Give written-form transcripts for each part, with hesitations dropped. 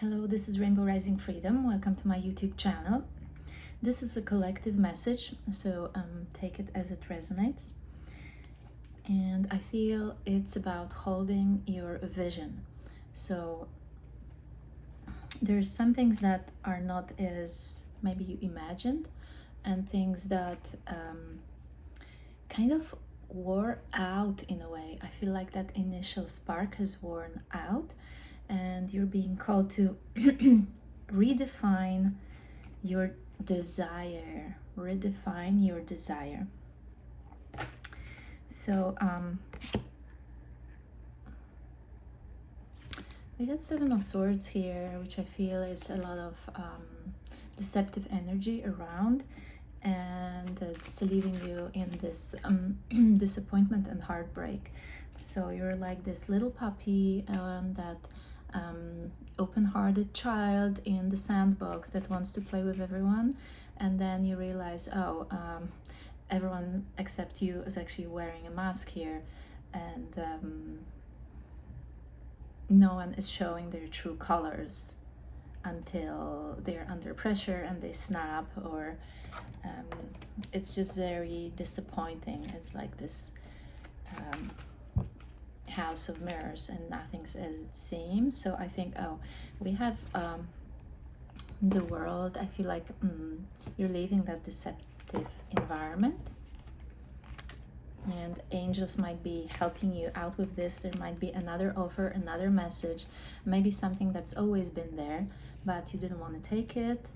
Hello, this is Rainbow Rising Freedom. Welcome to my YouTube channel. This is a collective message, so take it as it resonates. And I feel it's about holding your vision. So there's some things that are not as maybe you imagined, and things that kind of wore out in a way. I feel like that initial spark has worn out, and you're being called to redefine your desire. Redefine your desire. So we got Seven of Swords here, which I feel is a lot of deceptive energy around, and it's leaving you in this disappointment and heartbreak. So you're like this little puppy that open-hearted child in the sandbox that wants to play with everyone, and then you realize, everyone except you is actually wearing a mask here, and no one is showing their true colors until they're under pressure and they snap, or it's just very disappointing. It's like this house of mirrors and nothing's as it seems. So I think, we have the world. I feel like you're leaving that deceptive environment, and angels might be helping you out with this. There might be another offer, another message, maybe something that's always been there but you didn't want to take it,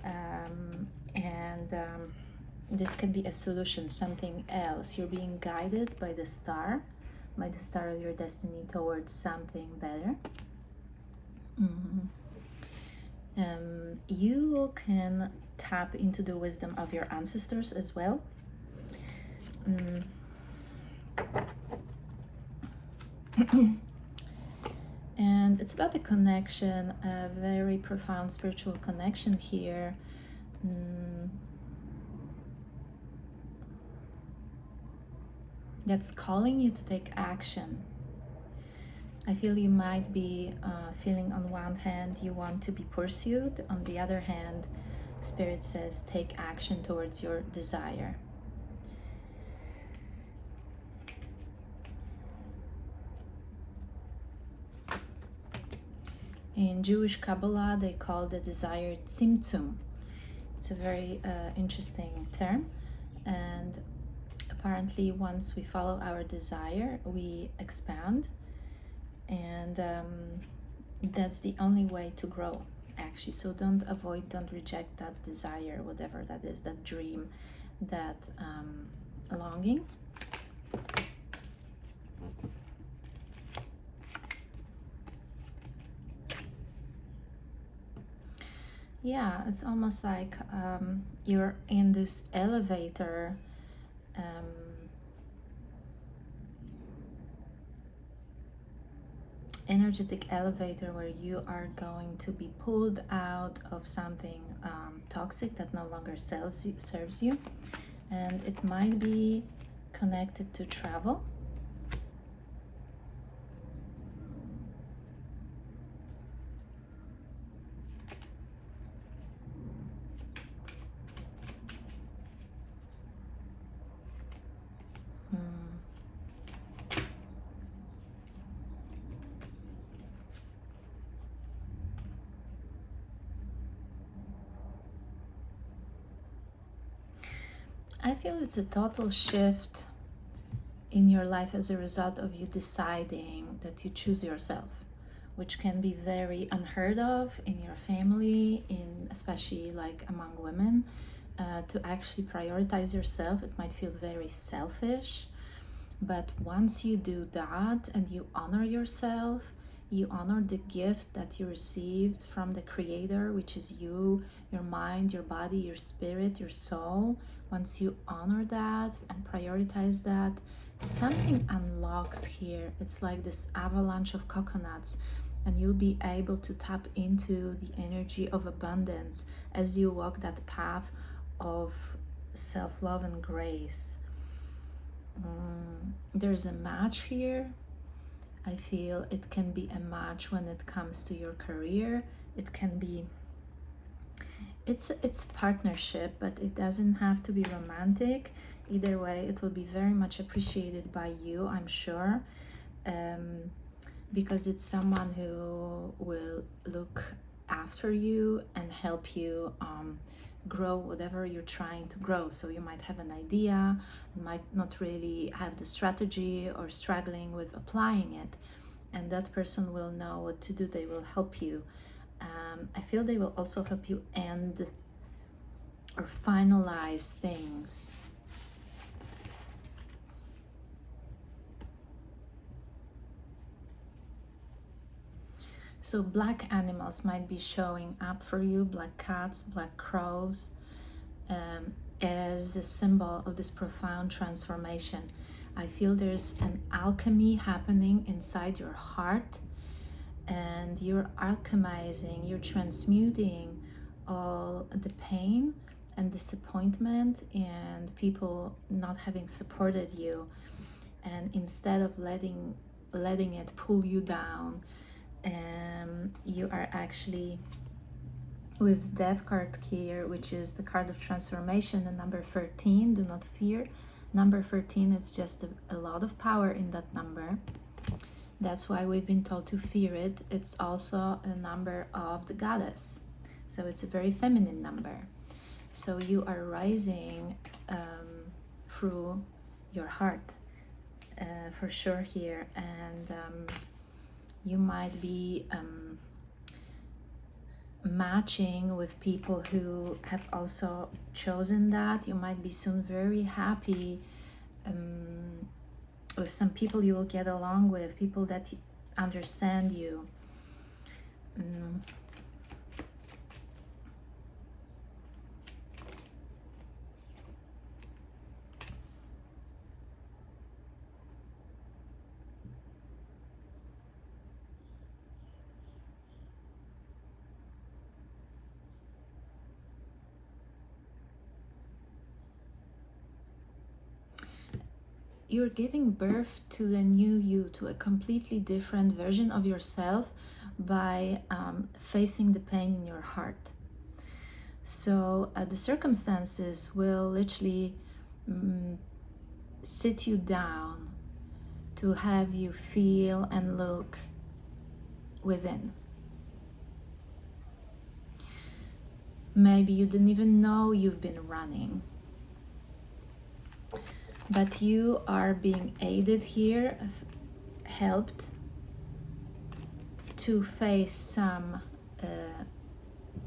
and this can be a solution, something else. You're being guided by the star of your destiny towards something better. You can tap into the wisdom of your ancestors as well. And it's about the connection, a very profound spiritual connection here. That's calling you to take action. I feel you might be feeling, on one hand you want to be pursued, on the other hand Spirit says take action towards your desire. In Jewish Kabbalah they call the desire tzimtzum. It's a very interesting term, and apparently once we follow our desire we expand, and that's the only way to grow actually. So don't reject that desire, whatever that is, that dream, that longing. Yeah, it's almost like you're in this elevator, energetic elevator, where you are going to be pulled out of something toxic that no longer serves you, and it might be connected to travel. I feel it's a total shift in your life as a result of you deciding that you choose yourself, which can be very unheard of in your family, in especially like among women, to actually prioritize yourself. It might feel very selfish, but once you do that and you honor yourself, you honor the gift that you received from the Creator, which is you, your mind, your body, your spirit, your soul. Once you honor that and prioritize that, something unlocks here. It's like this avalanche of coconuts, and you'll be able to tap into the energy of abundance as you walk that path of self-love and grace. There's a match here. I feel it can be a match when it comes to your career, It can be, it's partnership, but it doesn't have to be romantic. Either way, it will be very much appreciated by you, I'm sure, because it's someone who will look after you and help you grow whatever you're trying to grow. So you might have an idea, might not really have the strategy or struggling with applying it, and that person will know what to do. They will help you. I feel they will also help you end or finalize things. So black animals might be showing up for you, black cats, black crows, as a symbol of this profound transformation. I feel there's an alchemy happening inside your heart, and you're alchemizing, you're transmuting all the pain and disappointment and people not having supported you, and instead of letting it pull you down, you are actually, with Death card here, which is the card of transformation, and number 13, do not fear. Number 13, it's just a lot of power in that number. That's why we've been told to fear it. It's also a number of the goddess, so it's a very feminine number. So you are rising through your heart, for sure here, and you might be matching with people who have also chosen that. You might be soon very happy with some people you will get along with, people that understand you. You're giving birth to the new you, to a completely different version of yourself by facing the pain in your heart. So the circumstances will literally sit you down to have you feel and look within. Maybe you didn't even know you've been running, but you are being aided here, helped to face some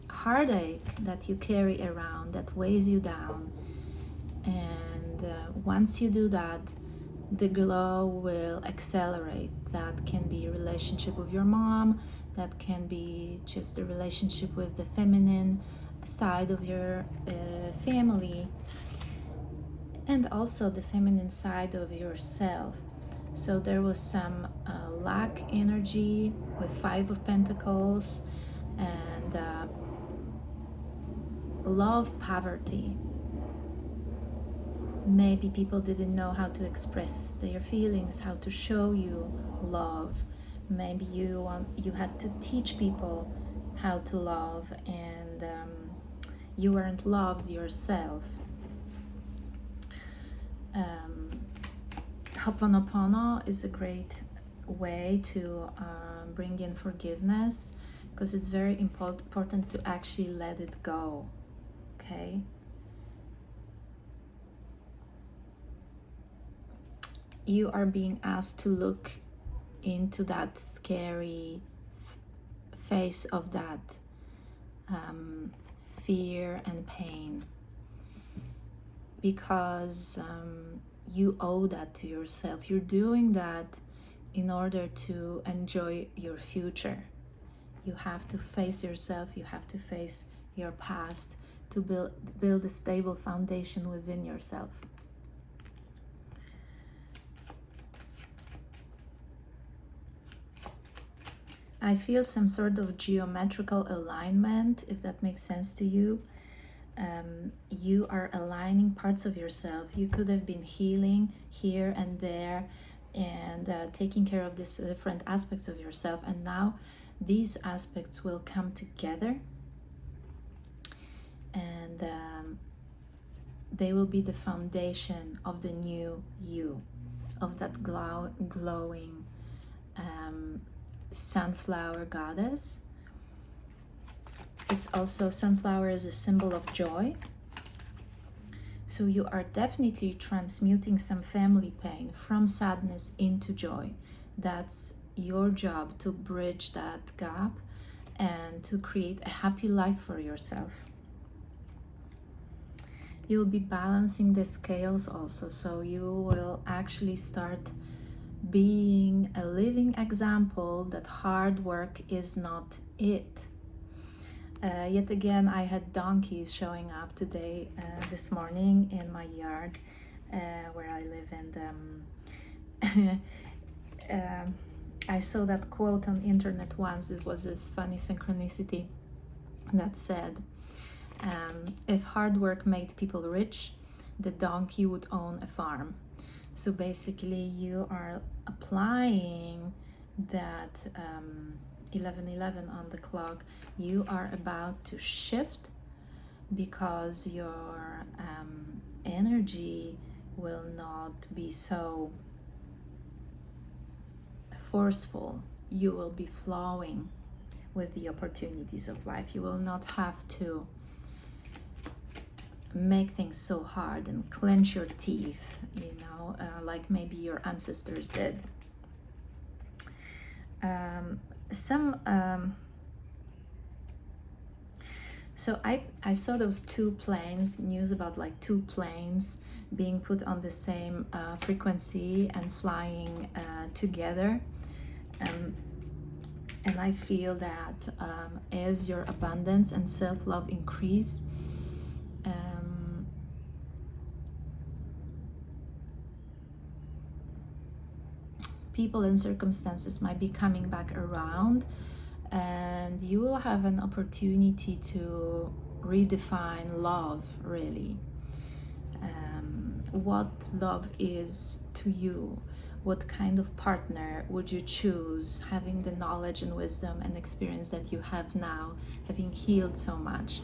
heartache that you carry around that weighs you down. And once you do that, the glow will accelerate. That can be a relationship with your mom, that can be just a relationship with the feminine side of your family, and also the feminine side of yourself. So there was some lack energy with 5 of Pentacles, and love poverty. Maybe people didn't know how to express their feelings, how to show you love. Maybe you had to teach people how to love, and you weren't loved yourself. Ho'oponopono is a great way to bring in forgiveness, because it's very important to actually let it go. Okay? You are being asked to look into that scary face of that fear and pain, because you owe that to yourself. You're doing that in order to enjoy your future. You have to face yourself, you have to face your past to build a stable foundation within yourself. I feel some sort of geometrical alignment, if that makes sense to you. You are aligning parts of yourself. You could have been healing here and there and taking care of these different aspects of yourself, and now these aspects will come together, and they will be the foundation of the new you, of that glowing sunflower goddess. It's also, sunflower is a symbol of joy. So you are definitely transmuting some family pain from sadness into joy. That's your job, to bridge that gap and to create a happy life for yourself. You will be balancing the scales also, so you will actually start being a living example that hard work is not it. Yet again, I had donkeys showing up today, this morning in my yard where I live, and I saw that quote on internet once. It was this funny synchronicity that said, if hard work made people rich, the donkey would own a farm. So basically you are applying that 11:11 on the clock. You are about to shift because your energy will not be so forceful. You will be flowing with the opportunities of life. You will not have to make things so hard and clench your teeth, like maybe your ancestors did. So I saw those two planes, news about like two planes being put on the same frequency and flying together. And I feel that as your abundance and self-love increase, people and circumstances might be coming back around, and you will have an opportunity to redefine love, really. What love is to you, what kind of partner would you choose, having the knowledge and wisdom and experience that you have now, having healed so much.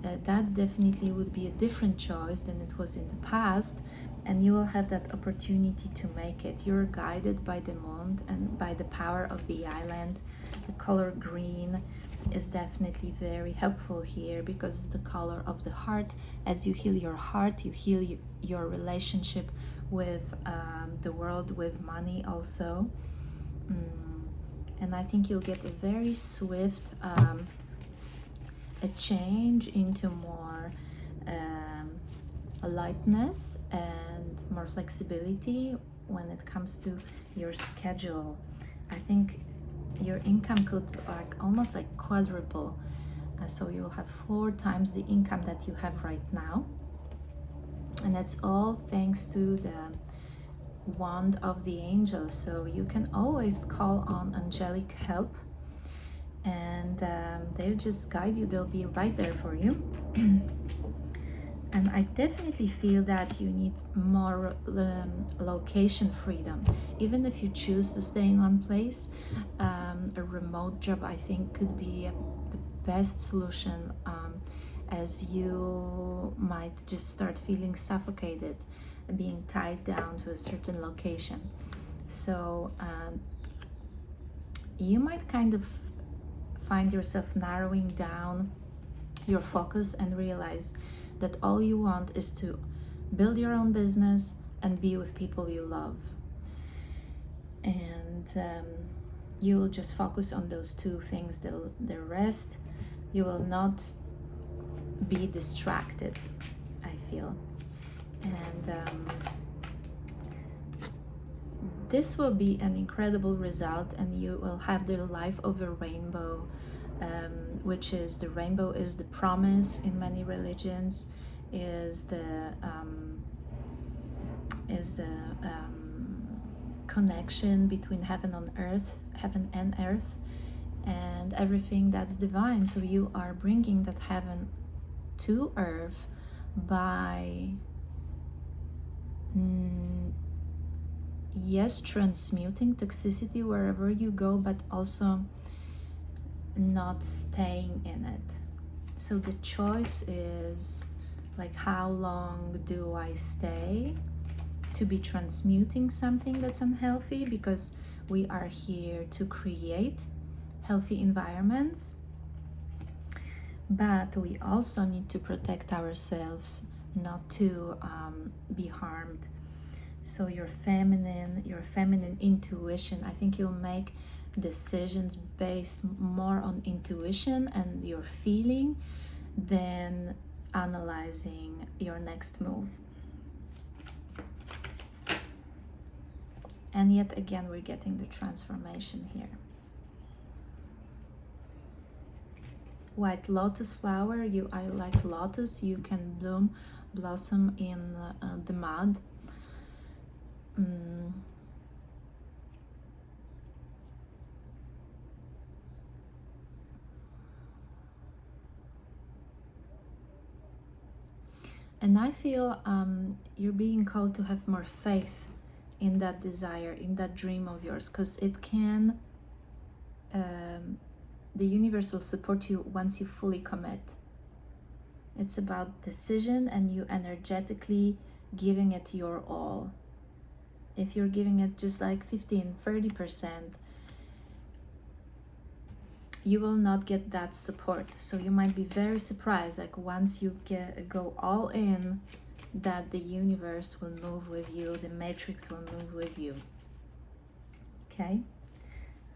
That definitely would be a different choice than it was in the past, and you will have that opportunity to make it. You're guided by the moon and by the power of the island. The color green is definitely very helpful here because it's the color of the heart. As you heal your heart, you heal your relationship with the world, with money also. And I think you'll get a very swift a change into more lightness and more flexibility when it comes to your schedule. I think your income could almost quadruple, so you'll have 4 times the income that you have right now, and that's all thanks to the wand of the angels. So you can always call on angelic help, and they'll just guide you. They'll be right there for you. And I definitely feel that you need more location freedom. Even if you choose to stay in one place, a remote job I think could be the best solution, as you might just start feeling suffocated, being tied down to a certain location. So you might kind of find yourself narrowing down your focus and realize that all you want is to build your own business and be with people you love. And you will just focus on those 2 things. The rest, you will not be distracted, I feel. And this will be an incredible result, and you will have the life of a rainbow, which is, the rainbow is the promise in many religions, is the connection between heaven and earth, and everything that's divine. So you are bringing that heaven to earth by yes, transmuting toxicity wherever you go, but also not staying in it. So the choice is like, how long do I stay to be transmuting something that's unhealthy? Because we are here to create healthy environments, but we also need to protect ourselves not to be harmed. So your feminine intuition, I think you'll make decisions based more on intuition and your feeling than analyzing your next move. And yet again, we're getting the transformation here. White lotus flower, I like lotus, you can blossom in the mud. And I feel you're being called to have more faith in that desire, in that dream of yours, because it can, the universe will support you once you fully commit. It's about decision and you energetically giving it your all. If you're giving it just like 15-30%, you will not get that support. So you might be very surprised, like once you go all in, that the universe will move with you, the matrix will move with you. Okay,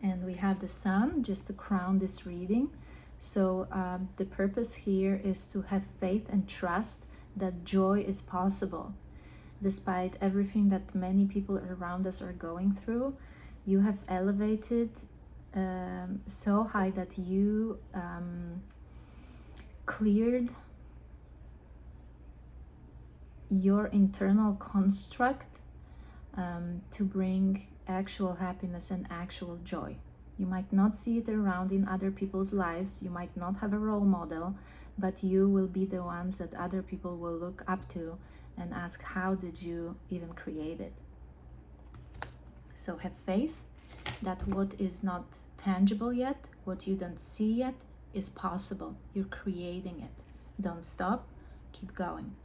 and we have the sun just to crown this reading. So the purpose here is to have faith and trust that joy is possible. Despite everything that many people around us are going through, you have elevated so high that you cleared your internal construct to bring actual happiness and actual joy. You might not see it around in other people's lives, you might not have a role model, but you will be the ones that other people will look up to and ask, how did you even create it? So have faith that what is not tangible yet, what you don't see yet, is possible. You're creating it. Don't stop, keep going.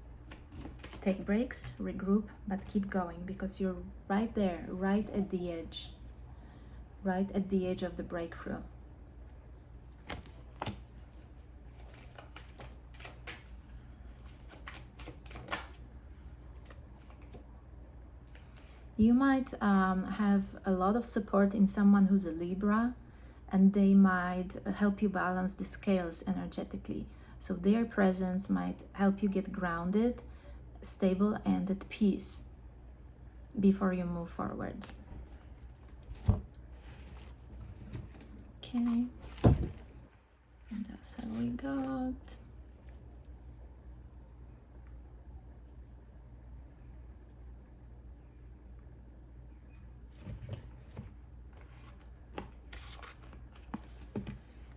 Take breaks, regroup, but keep going, because you're right there, right at the edge of the breakthrough. You might have a lot of support in someone who's a Libra, and they might help you balance the scales energetically. So their presence might help you get grounded, stable, and at peace before you move forward. Okay, and that's how we got.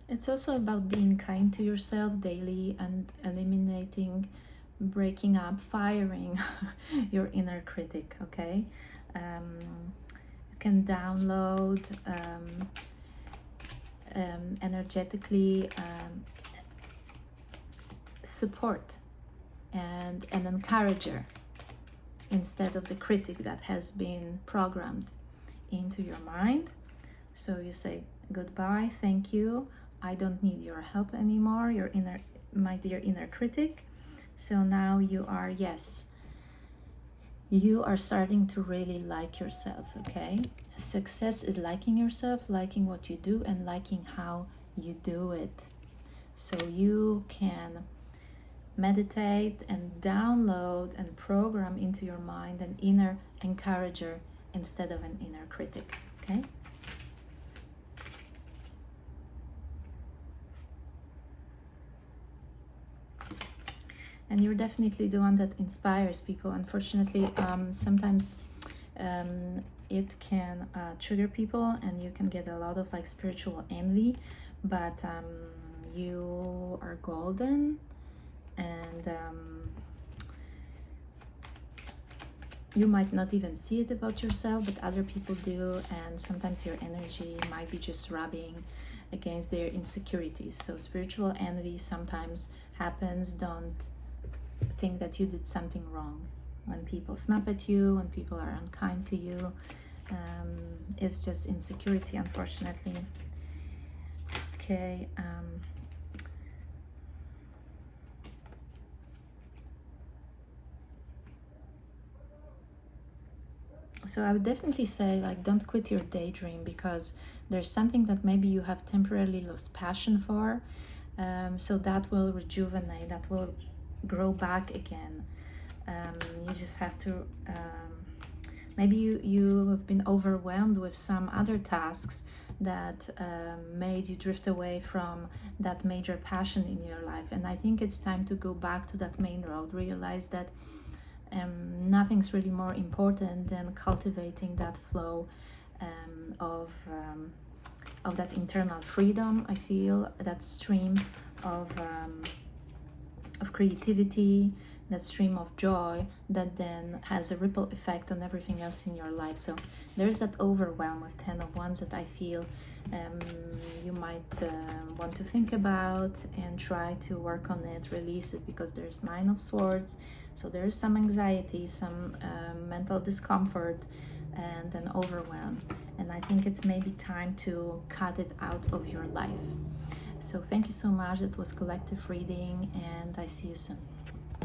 It's also about being kind to yourself daily and eliminating, breaking up, firing your inner critic, okay? You can download energetically support and an encourager instead of the critic that has been programmed into your mind. So you say, goodbye, thank you, I don't need your help anymore, my dear inner critic. So now you are, yes, you are starting to really like yourself, okay? Success is liking yourself, liking what you do, and liking how you do it. So you can meditate and download and program into your mind an inner encourager instead of an inner critic, okay? And you're definitely the one that inspires people. Unfortunately, sometimes it can trigger people and you can get a lot of like spiritual envy, but you are golden, and you might not even see it about yourself, but other people do, and sometimes your energy might be just rubbing against their insecurities. So spiritual envy sometimes happens. Don't think that you did something wrong. When people snap at you, when people are unkind to you, it's just insecurity, unfortunately. Okay. So I would definitely say, like, don't quit your daydream, because there's something that maybe you have temporarily lost passion for. So that will rejuvenate, that will grow back again. You just have to, maybe you have been overwhelmed with some other tasks that made you drift away from that major passion in your life. And I think it's time to go back to that main road, realize that nothing's really more important than cultivating that flow of that internal freedom. I feel that stream of creativity, that stream of joy that then has a ripple effect on everything else in your life. So there's that overwhelm with 10 of Wands that I feel you might want to think about and try to work on it, release it, because there's 9 of Swords. So there's some anxiety, some mental discomfort, and an overwhelm. And I think it's maybe time to cut it out of your life. So thank you so much. That was collective reading, and I see you soon.